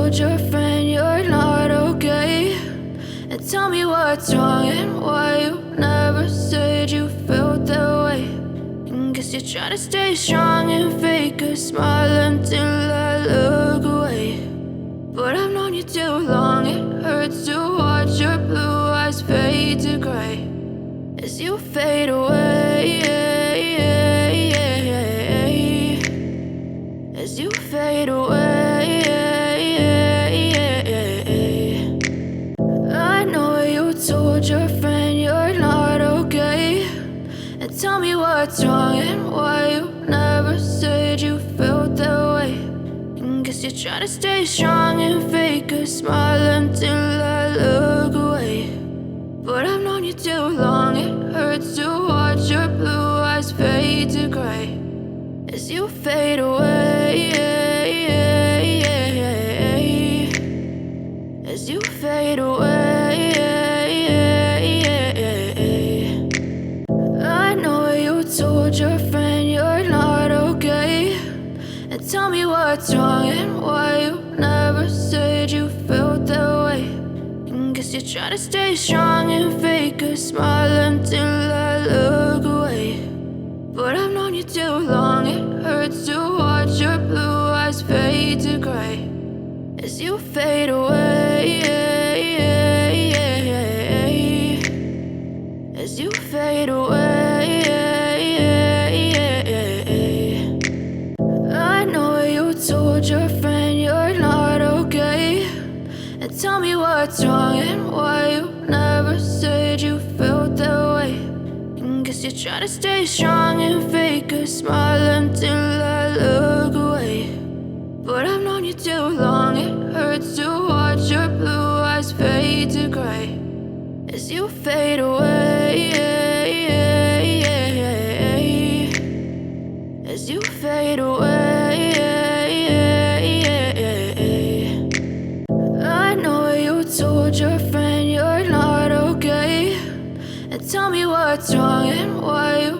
told your friend you're not okay, and tell me what's wrong and why you never said you felt that way. And guess you're trying to stay strong and fake a smile until I look away. But I've known you too long, it hurts to watch your blue eyes fade to gray as you fade away, as you fade away. I know you told your friend you're not okay, and tell me what's wrong and why you never said you felt that way. And guess you're trying to stay strong and fake a smile until I look away. But I've known you too long, it hurts to watch your blue eyes fade to gray as you fade away, as you fade away. I know you told your friend you're not okay, and tell me what's wrong and why you never said you felt that way. And guess you're trying to stay strong and fake a smile until I look away. But I've known you too long, it hurts to watch your blue eyes fade to gray as you fade away, as you fade away. I know you told your friend you're not okay, and tell me what's wrong and why you never said you felt that way. And guess you're trying to stay strong and fake a smile until I look away. But I've known you too long, it hurts to watch your blue eyes fade to gray as you fade away, as you fade away. I know you told your friend you're not okay, and tell me what's wrong and why you